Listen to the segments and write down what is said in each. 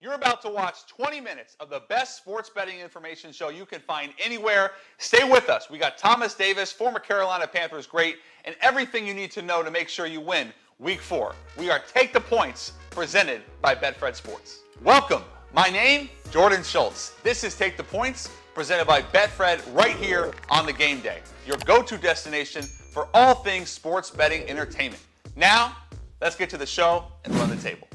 You're about to watch 20 minutes of the best sports betting information show you can find anywhere. Stay with us. We got Thomas Davis, former Carolina Panthers great, and everything you need to know to make sure you win Week 4. We are Take the Points, presented by Betfred Sports. Welcome. My name, Jordan Schultz. This is Take the Points, presented by Betfred, right here on the game day. Your go-to destination for all things sports betting entertainment. Now, let's get to the show and run the table.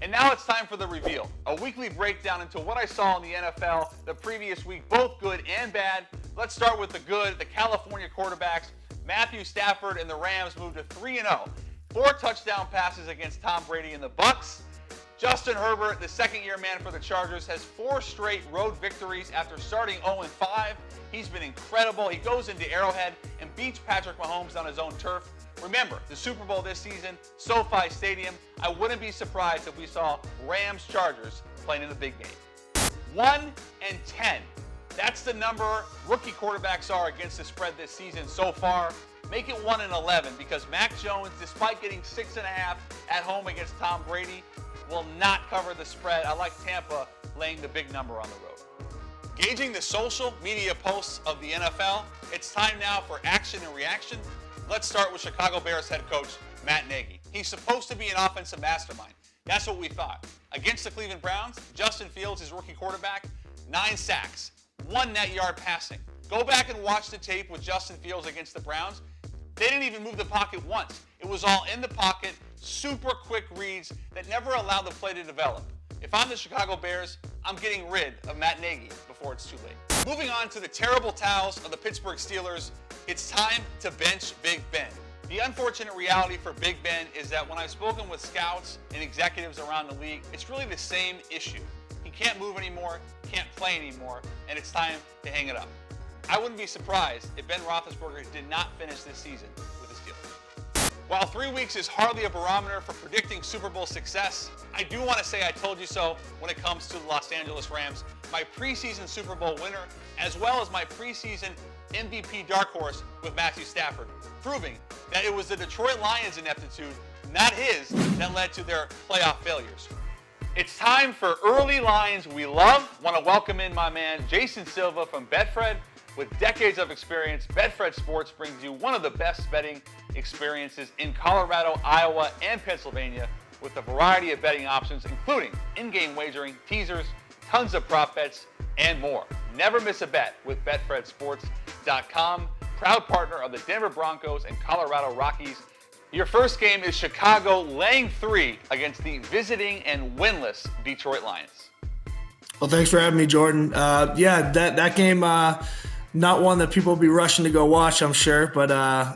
And now it's time for the reveal, a weekly breakdown into what I saw in the NFL the previous week, both good and bad. Let's start with the good. The California quarterbacks, Matthew Stafford and the Rams, moved to 3-0. 4 touchdown passes against Tom Brady and the Bucs. Justin Herbert, the second-year man for the Chargers, has 4 straight road victories after starting 0-5. He's been incredible. He goes into Arrowhead and beats Patrick Mahomes on his own turf. Remember, the Super Bowl this season, SoFi Stadium. I wouldn't be surprised if we saw Rams-Chargers playing in the big game. 1-10. That's the number rookie quarterbacks are against the spread this season so far. Make it 1-11 because Mac Jones, despite getting 6.5 at home against Tom Brady, will not cover the spread. I like Tampa laying the big number on the road. Gauging the social media posts of the NFL, it's time now for action and reaction. Let's start with Chicago Bears head coach Matt Nagy. He's supposed to be an offensive mastermind. That's what we thought. Against the Cleveland Browns, Justin Fields, his rookie quarterback, 9 sacks, 1 net yard passing. Go back and watch the tape with Justin Fields against the Browns. They didn't even move the pocket once. It was all in the pocket, super quick reads that never allowed the play to develop. If I'm the Chicago Bears, I'm getting rid of Matt Nagy before it's too late. Moving on to the terrible towels of the Pittsburgh Steelers, it's time to bench Big Ben. The unfortunate reality for Big Ben is that when I've spoken with scouts and executives around the league, it's really the same issue. He can't move anymore, can't play anymore, and it's time to hang it up. I wouldn't be surprised if Ben Roethlisberger did not finish this season with the Steelers. While 3 weeks is hardly a barometer for predicting Super Bowl success, I do want to say I told you so when it comes to the Los Angeles Rams, my preseason Super Bowl winner, as well as my preseason MVP dark horse with Matthew Stafford, proving that it was the Detroit Lions' ineptitude, not his, that led to their playoff failures. It's time for early lines we love. Want to welcome in my man Jason Silva from Betfred. With decades of experience, Betfred Sports brings you one of the best betting experiences in Colorado, Iowa, and Pennsylvania with a variety of betting options, including in-game wagering, teasers, tons of prop bets, and more. Never miss a bet with BetfredSports.com, proud partner of the Denver Broncos and Colorado Rockies. Your first game is Chicago laying 3 against the visiting and winless Detroit Lions. Well, thanks for having me, Jordan. That game, not one that people will be rushing to go watch, I'm sure. But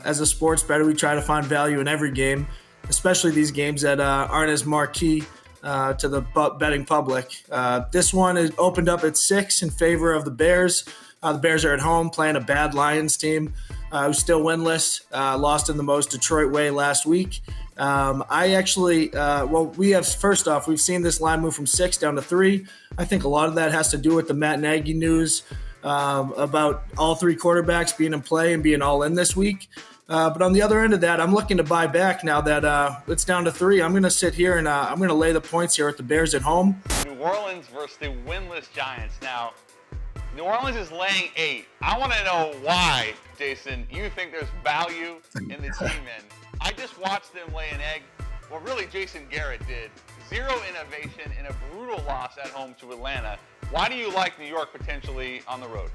as a sports bettor, we try to find value in every game, especially these games that aren't as marquee to the betting public. This one is opened up at 6 in favor of the Bears. The Bears are at home playing a bad Lions team who's still winless, lost in the most Detroit way last week. First off, we've seen this line move from 6 down to 3. I think a lot of that has to do with the Matt Nagy news about all 3 quarterbacks being in play and being all in this week. But on the other end of that, I'm looking to buy back now that it's down to 3. I'm going to sit here and I'm going to lay the points here with the Bears at home. New Orleans versus the winless Giants. Now, New Orleans is laying 8. I want to know why, Jason, you think there's value in the team. And I just watched them lay an egg. Well, really, Jason Garrett did. 0 innovation in a brutal loss at home to Atlanta. Why do you like New York potentially on the road?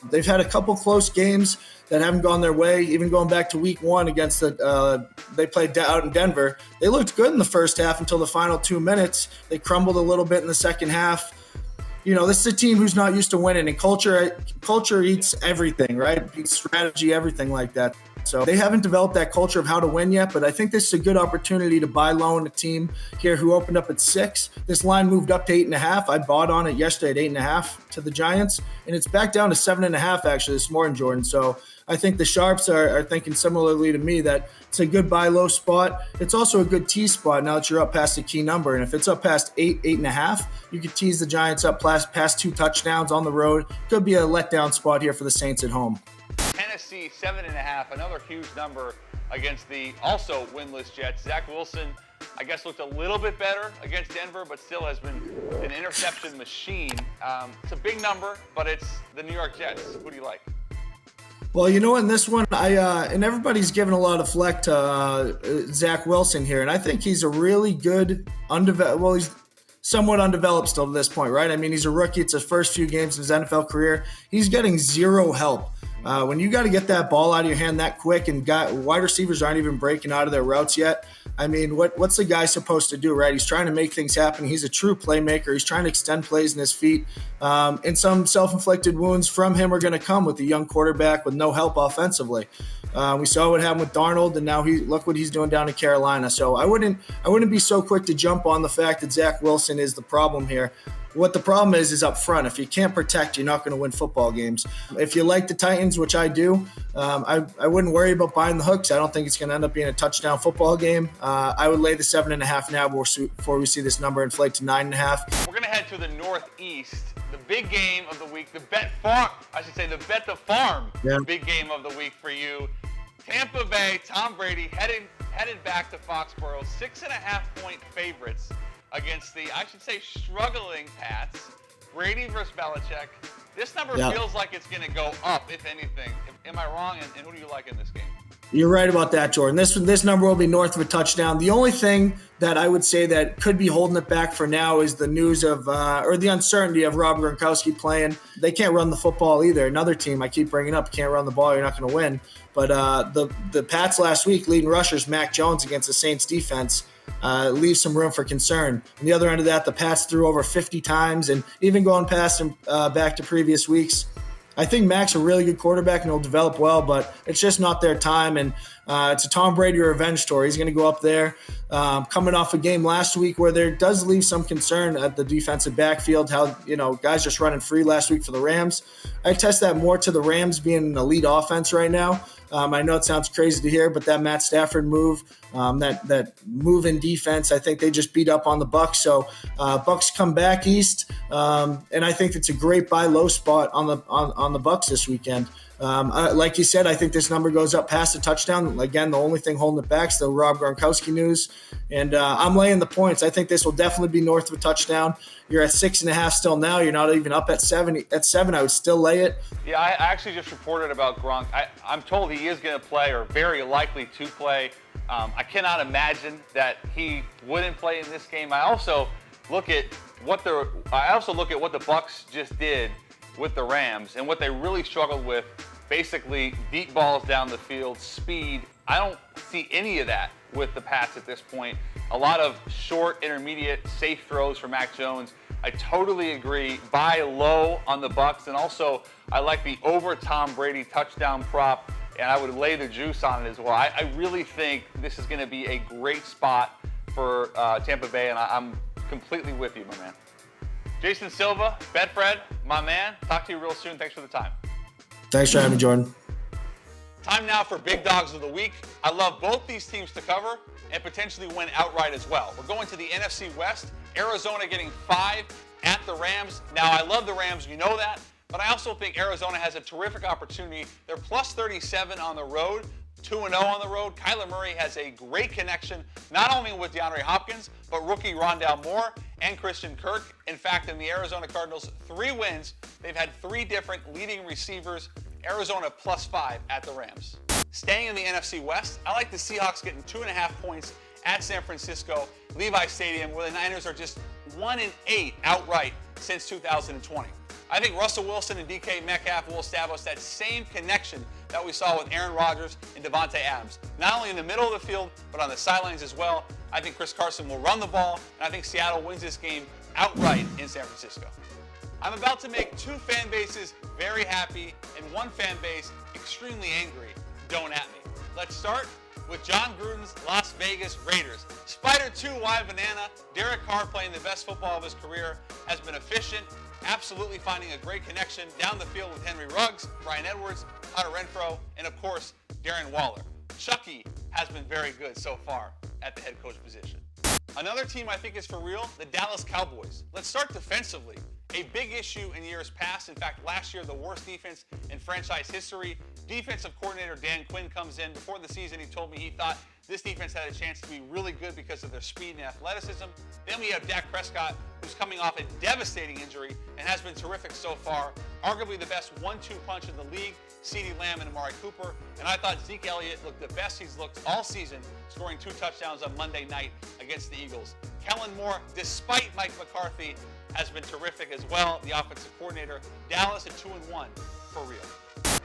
They've had a couple close games that haven't gone their way, even going back to week 1 against they played out in Denver. They looked good in the first half until the final 2 minutes. They crumbled a little bit in the second half. You know, this is a team who's not used to winning, and culture eats everything, right? Eats strategy, everything like that. So they haven't developed that culture of how to win yet, but I think this is a good opportunity to buy low on a team here who opened up at 6. This line moved up to 8.5. I bought on it yesterday at 8.5 to the Giants, and it's back down to 7.5 actually this morning, Jordan. So I think the Sharps are thinking similarly to me that it's a good buy low spot. It's also a good tease spot now that you're up past the key number. And if it's up past 8.5, you could tease the Giants up past 2 touchdowns on the road. Could be a letdown spot here for the Saints at home. Tennessee 7.5, another huge number against the also winless Jets. Zach Wilson I guess looked a little bit better against Denver, but still has been an interception machine. It's a big number, but it's the New York Jets. Who do you like? Well, you know, in this one, and everybody's given a lot of flack to Zach Wilson here, and I think he's a really good he's somewhat undeveloped still to this point, right? I mean, he's a rookie. It's his first few games of his NFL career. He's getting zero help. When you got to get that ball out of your hand that quick, and wide receivers aren't even breaking out of their routes yet. I mean, what's the guy supposed to do, right? He's trying to make things happen. He's a true playmaker. He's trying to extend plays in his feet. And some self-inflicted wounds from him are going to come with a young quarterback with no help offensively. We saw what happened with Darnold, and now look what he's doing down in Carolina. So I wouldn't be so quick to jump on the fact that Zach Wilson is the problem here. What the problem is up front. If you can't protect, you're not going to win football games. If you like the Titans, which I do, I wouldn't worry about buying the hooks. I don't think it's going to end up being a touchdown football game. I would lay the 7.5 now before we see this number inflate to 9.5. We're going to head to the Northeast. The big game of the week, the Bet the Farm big game of the week for you. Tampa Bay, Tom Brady headed back to Foxborough, 6.5-point favorites against the, struggling Pats. Brady versus Belichick. This number feels like it's going to go up, if anything. Am I wrong? And who do you like in this game? You're right about that, Jordan. This number will be north of a touchdown. The only thing that I would say that could be holding it back for now is the news of, or the uncertainty of Rob Gronkowski playing. They can't run the football either. Another team I keep bringing up, can't run the ball, you're not going to win. But the Pats last week, leading rushers, Mac Jones against the Saints defense, leaves some room for concern. On the other end of that, the Pats threw over 50 times, and even going past him back to previous weeks, I think Mac's a really good quarterback and he'll develop well, but it's just not their time. And it's a Tom Brady revenge story. He's going to go up there coming off a game last week where there does leave some concern at the defensive backfield, how, guys just running free last week for the Rams. I test that more to the Rams being an elite offense right now. I know it sounds crazy to hear, but that Matt Stafford move, that move in defense, I think they just beat up on the Bucs. So Bucs come back east, and I think it's a great buy low spot on the Bucs this weekend. Like you said, I think this number goes up past a touchdown. Again, the only thing holding it back is the Rob Gronkowski news. And I'm laying the points. I think this will definitely be north of a touchdown. You're at 6.5 still now. You're not even up at 7. At 7, I would still lay it. Yeah, I actually just reported about Gronk. I'm told he is going to play, or very likely to play. I cannot imagine that he wouldn't play in this game. I also look at what the Bucs just did with the Rams and what they really struggled with. Basically, deep balls down the field, speed. I don't see any of that with the Pats at this point. A lot of short, intermediate, safe throws for Mac Jones. I totally agree. Buy low on the Bucs, and also I like the over Tom Brady touchdown prop, and I would lay the juice on it as well. I really think this is going to be a great spot for Tampa Bay, and I'm completely with you, my man. Jason Silva, Betfred, my man. Talk to you real soon. Thanks for the time. Thanks for having me, Jordan. Time now for Big Dogs of the Week. I love both these teams to cover and potentially win outright as well. We're going to the NFC West. Arizona getting 5 at the Rams. Now, I love the Rams, you know that, but I also think Arizona has a terrific opportunity. They're plus 37 on the road, 2-0 on the road. Kyler Murray has a great connection, not only with DeAndre Hopkins, but rookie Rondale Moore and Christian Kirk. In fact, in the Arizona Cardinals' 3 wins, they've had 3 different leading receivers. Arizona plus 5 at the Rams. Staying in the NFC West, I like the Seahawks getting 2.5 points at San Francisco, Levi Stadium, where the Niners are just 1-8 outright since 2020. I think Russell Wilson and DK Metcalf will establish that same connection that we saw with Aaron Rodgers and Devontae Adams. Not only in the middle of the field, but on the sidelines as well. I think Chris Carson will run the ball, and I think Seattle wins this game outright in San Francisco. I'm about to make 2 fan bases very happy and 1 fan base extremely angry. Don't at me. Let's start with John Gruden's Las Vegas Raiders. Spider 2 Wild Banana, Derek Carr playing the best football of his career, has been efficient, absolutely finding a great connection down the field with Henry Ruggs, Brian Edwards, Hunter Renfrow, and of course, Darren Waller. Chucky has been very good so far at the head coach position. Another team I think is for real, the Dallas Cowboys. Let's start defensively. A big issue in years past. In fact, last year, the worst defense in franchise history. Defensive coordinator Dan Quinn comes in. Before the season, he told me he thought This defense had a chance to be really good because of their speed and athleticism. Then we have Dak Prescott, who's coming off a devastating injury and has been terrific so far. Arguably the best 1-2 punch in the league, CeeDee Lamb and Amari Cooper. And I thought Zeke Elliott looked the best he's looked all season, scoring 2 touchdowns on Monday night against the Eagles. Kellen Moore, despite Mike McCarthy, has been terrific as well, the offensive coordinator. Dallas at 2-1 for real.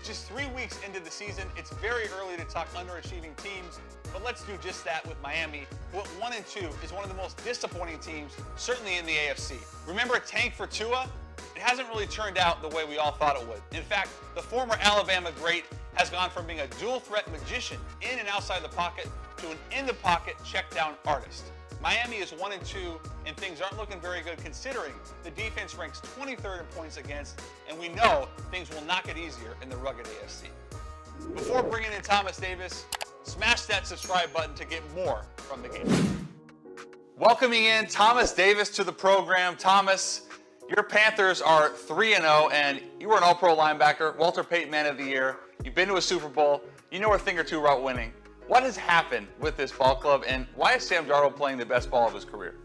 Just 3 weeks into the season, it's very early to talk underachieving teams, but let's do just that with Miami, who at 1-2 is one of the most disappointing teams, certainly in the AFC. Remember a tank for Tua? It hasn't really turned out the way we all thought it would. In fact, the former Alabama great has gone from being a dual threat magician in and outside the pocket to an in the pocket check down artist. Miami is 1-2, and things aren't looking very good considering the defense ranks 23rd in points against, and we know things will not get easier in the rugged AFC. Before bringing in Thomas Davis, smash that subscribe button to get more from the game. Welcoming in Thomas Davis to the program. Thomas, your Panthers are 3-0, and you were an All-Pro linebacker, Walter Payton Man of the Year. You've been to a Super Bowl. You know a thing or two about winning. What has happened with this ball club, and why is Sam Darnold playing the best ball of his career?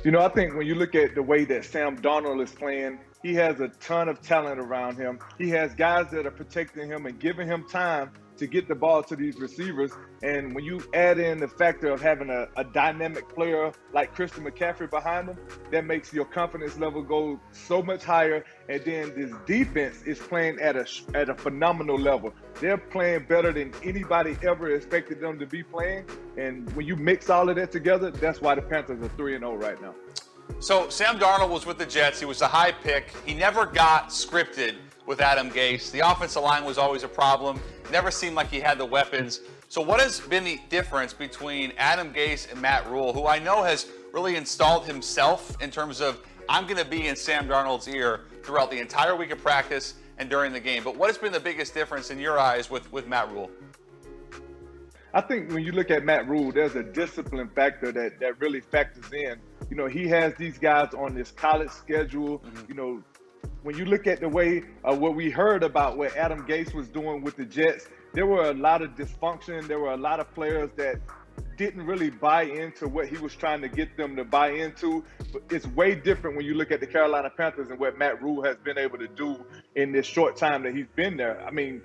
You know, I think when you look at the way that Sam Darnold is playing, he has a ton of talent around him. He has guys that are protecting him and giving him time to get the ball to these receivers. And when you add in the factor of having a dynamic player like Christian McCaffrey behind him, that makes your confidence level go so much higher. And then this defense is playing at a phenomenal level. They're playing better than anybody ever expected them to be playing. And when you mix all of that together, that's why the Panthers are 3-0 right now. So Sam Darnold was with the Jets. He was a high pick. He never got scripted with Adam Gase. The offensive line was always a problem. Never seemed like he had the weapons. So what has been the difference between Adam Gase and Matt Rule, who I know has really installed himself in terms of, I'm going to be in Sam Darnold's ear throughout the entire week of practice and during the game. But what has been the biggest difference in your eyes with Matt Rule? I think when you look at Matt Rule, there's a discipline factor that really factors in. You know, he has these guys on this college schedule. You know, when you look at the way what we heard about what Adam Gase was doing with the Jets, there were a lot of dysfunction. There were a lot of players that didn't really buy into what he was trying to get them to buy into. But it's way different when you look at the Carolina Panthers and what Matt Rule has been able to do in this short time that he's been there. I mean,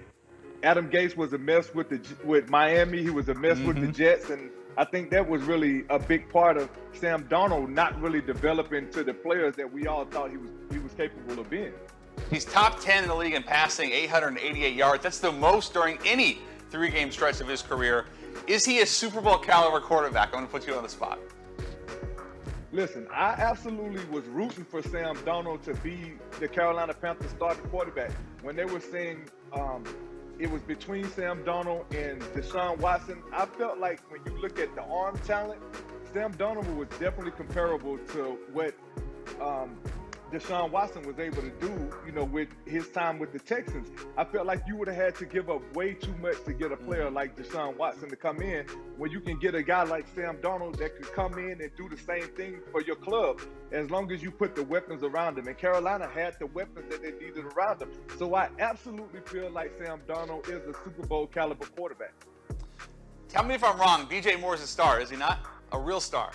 Adam Gase was a mess with Miami. He was a mess with the Jets, and I think that was really a big part of Sam Darnold not really developing to the players that we all thought he was capable of being. He's top 10 in the league in passing, 888 yards. That's the most during any 3-game stretch of his career. Is he a Super Bowl caliber quarterback? I'm going to put you on the spot. Listen, I absolutely was rooting for Sam Darnold to be the Carolina Panthers starting quarterback. When they were saying it was between Sam Darnold and Deshaun Watson, I felt like when you look at the arm talent, Sam Darnold was definitely comparable to what Deshaun Watson was able to do, you know, with his time with the Texans. I felt like you would have had to give up way too much to get a player like Deshaun Watson to come in, when you can get a guy like Sam Darnold that could come in and do the same thing for your club as long as you put the weapons around him. And Carolina had the weapons that they needed around them. So I absolutely feel like Sam Darnold is a Super Bowl caliber quarterback. Tell me if I'm wrong. DJ Moore's a star, is he not? A real star.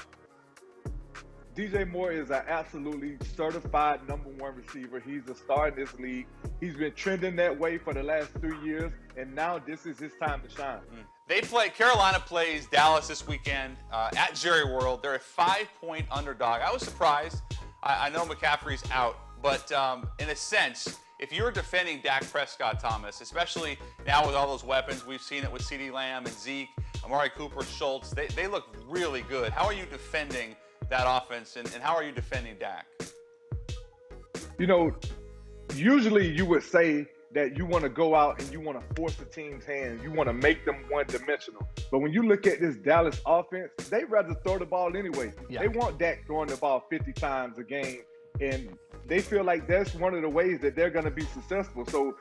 DJ Moore is an absolutely certified #1 receiver. He's a star in this league. He's been trending that way for the last 3 years, and now this is his time to shine. Carolina plays Dallas this weekend at Jerry World. They're a 5-point underdog. I was surprised. I know McCaffrey's out, but in a sense, if you're defending Dak Prescott, Thomas, especially now with all those weapons, we've seen it with CeeDee Lamb and Zeke, Amari Cooper, Schultz, they look really good. How are you defending that offense, and how are you defending Dak? You know, usually you would say that you want to go out and you want to force the team's hand. You want to make them one-dimensional. But when you look at this Dallas offense, they rather throw the ball anyway. Yeah. They want Dak throwing the ball 50 times a game, and they feel like that's one of the ways that they're going to be successful. So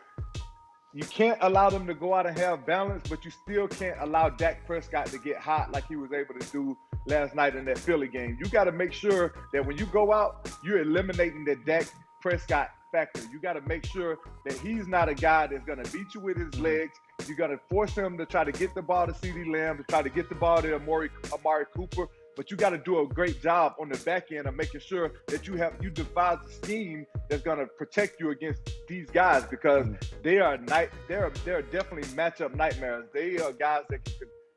you can't allow them to go out and have balance, but you still can't allow Dak Prescott to get hot like he was able to do last night in that Philly game. You got to make sure that when you go out, you're eliminating the Dak Prescott factor. You got to make sure that he's not a guy that's going to beat you with his legs. You got to force him to try to get the ball to CeeDee Lamb, to try to get the ball to Amari Cooper. But you got to do a great job on the back end of making sure that you devise a scheme that's going to protect you against these guys, because they're definitely matchup nightmares. They are guys that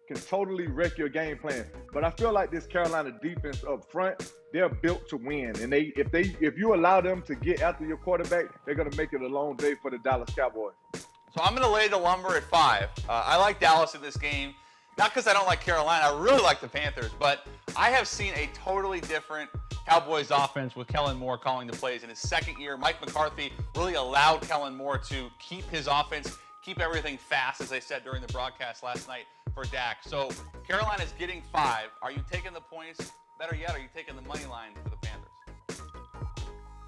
can totally wreck your game plan. But I feel like this Carolina defense up front, they're built to win. And if you allow them to get after your quarterback, they're going to make it a long day for the Dallas Cowboys. So I'm going to lay the lumber at 5. I like Dallas in this game. Not because I don't like Carolina. I really like the Panthers, but I have seen a totally different Cowboys offense with Kellen Moore calling the plays. In his second year, Mike McCarthy really allowed Kellen Moore to keep his offense, keep everything fast, as I said during the broadcast last night for Dak. So Carolina's getting 5. Are you taking the points? Better yet, are you taking the money line for the Panthers?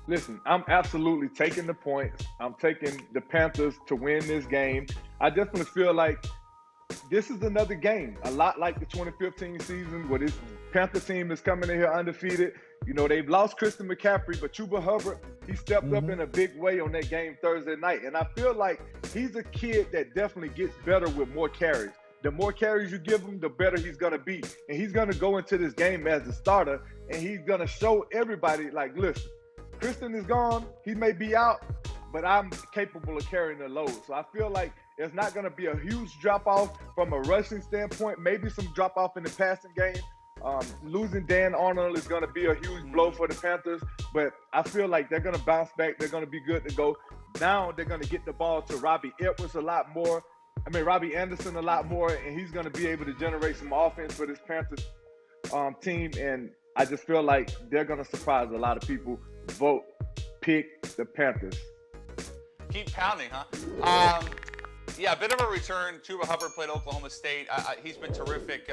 Listen, I'm absolutely taking the points. I'm taking the Panthers to win this game. I definitely feel like this is another game, a lot like the 2015 season where this Panther team is coming in here undefeated. You know, they've lost Christian McCaffrey, but Chuba Hubbard, he stepped up in a big way on that game Thursday night. And I feel like he's a kid that definitely gets better with more carries. The more carries you give him, the better he's going to be. And he's going to go into this game as a starter, and he's going to show everybody, like, listen, Christian is gone. He may be out, but I'm capable of carrying the load. So I feel like it's not going to be a huge drop-off from a rushing standpoint, maybe some drop-off in the passing game. Losing Dan Arnold is going to be a huge blow for the Panthers, but I feel like they're going to bounce back. They're going to be good to go. Now they're going to get the ball to Robbie Anderson a lot more, and he's going to be able to generate some offense for this Panthers team, and I just feel like they're going to surprise a lot of people. Vote, pick the Panthers. Keep pounding, huh? Yeah, a bit of a return. Chuba Hubbard played Oklahoma State. He's been terrific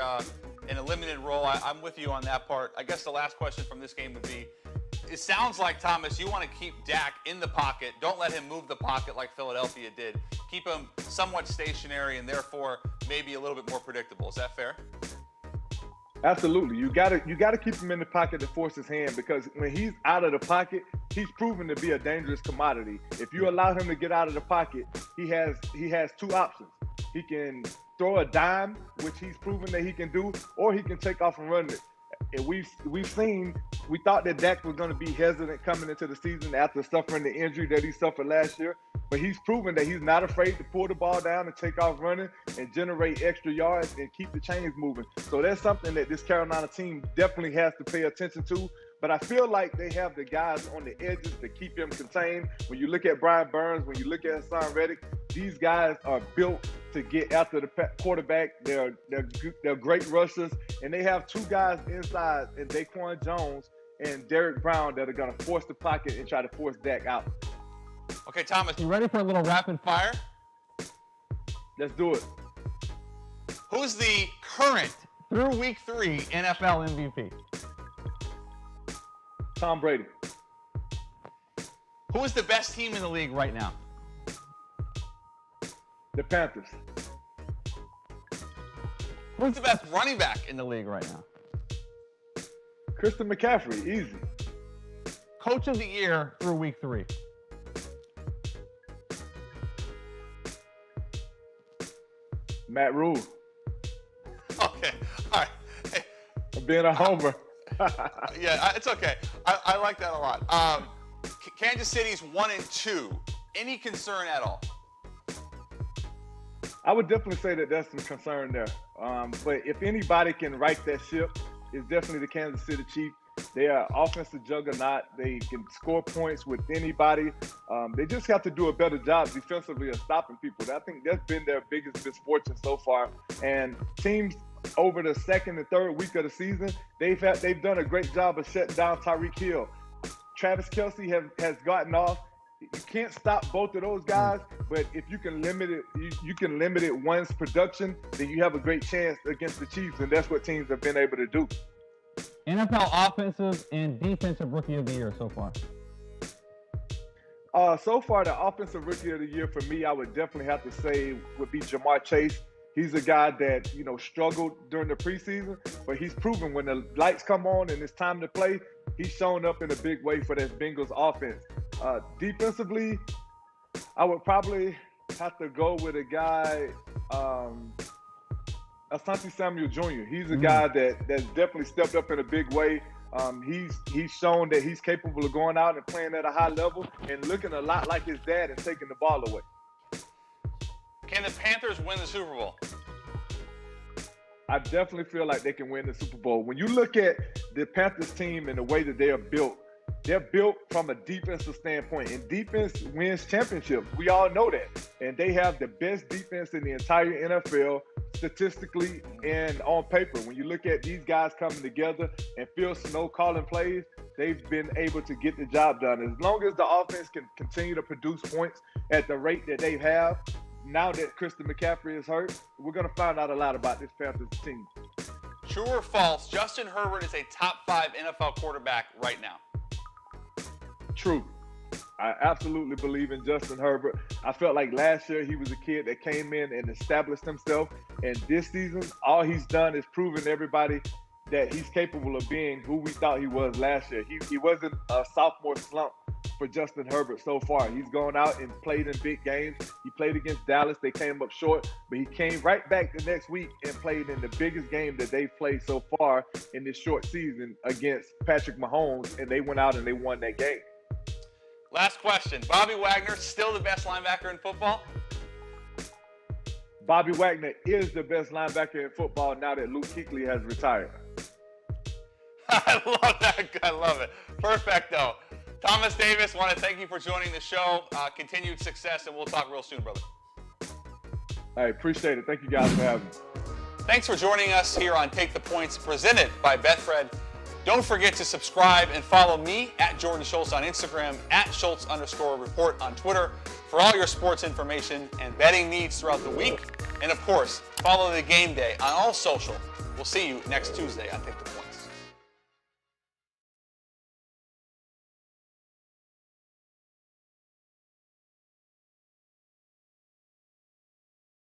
in a limited role. I'm with you on that part. I guess the last question from this game would be, it sounds like, Thomas, you want to keep Dak in the pocket. Don't let him move the pocket like Philadelphia did. Keep him somewhat stationary and therefore maybe a little bit more predictable. Is that fair? Absolutely. You gotta keep him in the pocket to force his hand, because when he's out of the pocket, he's proven to be a dangerous commodity. If you allow him to get out of the pocket, he has 2 options. He can throw a dime, which he's proven that he can do, or he can take off and run it. And we thought that Dak was going to be hesitant coming into the season after suffering the injury that he suffered last year. But he's proven that he's not afraid to pull the ball down and take off running and generate extra yards and keep the chains moving. So that's something that this Carolina team definitely has to pay attention to. But I feel like they have the guys on the edges to keep him contained. When you look at Brian Burns, when you look at Hassan Reddick, these guys are built to get after the quarterback. They're great rushers, and they have 2 guys inside, and Daquan Jones and Derrick Brown, that are going to force the pocket and try to force Dak out. Okay, Thomas, you ready for a little rapid fire? Let's do it. Who's the current, through week 3, NFL MVP? Tom Brady. Who is the best team in the league right now? The Panthers. Who's the best running back in the league right now? Christian McCaffrey, easy. Coach of the year through week 3. Matt Rule. Okay, all right. Hey. Being a homer. Yeah, it's okay. I like that a lot. Kansas City's 1-2. Any concern at all? I would definitely say that there's some concern there. But if anybody can right that ship, it's definitely the Kansas City Chiefs. They are offensive juggernaut. They can score points with anybody. They just have to do a better job defensively of stopping people. I think that's been their biggest misfortune so far. And teams over the second and third week of the season, they've done a great job of shutting down Tyreek Hill. Travis Kelce has gotten off. You can't stop both of those guys, but if you can limit it one's production, then you have a great chance against the Chiefs, and that's what teams have been able to do. NFL offensive and defensive rookie of the year so far. So far, the offensive rookie of the year for me, I would definitely have to say would be Jamar Chase. He's a guy that, struggled during the preseason, but he's proven when the lights come on and it's time to play, he's shown up in a big way for that Bengals offense. Defensively, I would probably have to go with a guy, Asante Samuel Jr. He's a guy that's definitely stepped up in a big way. He's shown that he's capable of going out and playing at a high level and looking a lot like his dad and taking the ball away. Can the Panthers win the Super Bowl? I definitely feel like they can win the Super Bowl. When you look at the Panthers team and the way that they're built from a defensive standpoint, and defense wins championships. We all know that. And they have the best defense in the entire NFL, statistically and on paper. When you look at these guys coming together and Phil Snow calling plays, they've been able to get the job done. As long as the offense can continue to produce points at the rate that they have, now that Christian McCaffrey is hurt, we're going to find out a lot about this Panthers team. True or false, Justin Herbert is a top 5 NFL quarterback right now? True. I absolutely believe in Justin Herbert. I felt like last year he was a kid that came in and established himself. And this season, all he's done is proven everybody that he's capable of being who we thought he was last year. He wasn't a sophomore slump for Justin Herbert so far. He's gone out and played in big games. He played against Dallas. They came up short, but he came right back the next week and played in the biggest game that they've played so far in this short season against Patrick Mahomes, and they went out and they won that game. Last question. Bobby Wagner still the best linebacker in football? Bobby Wagner is the best linebacker in football now that Luke Kuechly has retired. I love that. I love it. Perfecto. Thomas Davis, want to thank you for joining the show. Continued success, and we'll talk real soon, brother. I appreciate it. Thank you guys for having me. Thanks for joining us here on Take the Points, presented by Betfred. Don't forget to subscribe and follow me at Jordan Schultz on Instagram, at Schultz_report on Twitter for all your sports information and betting needs throughout the week. And of course, follow the game day on all social. We'll see you next Tuesday on Take the Points.